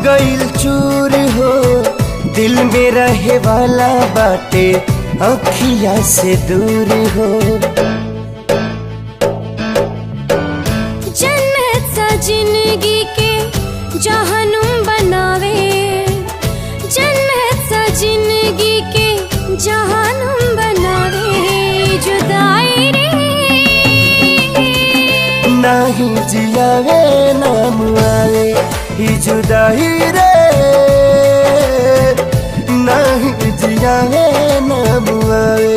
गइल चूर हो, दिल में रहे वाला बाटे अखिया से दूर हो। जन्नत सा जिंदगी के जहनुम बनावे, जन्नत सा जिंदगी के जहनुम बनावे। जुदाई रे नहीं जियावे ना मुआवे, ही जुदाई रे नहीं जियावे ना मुआवे।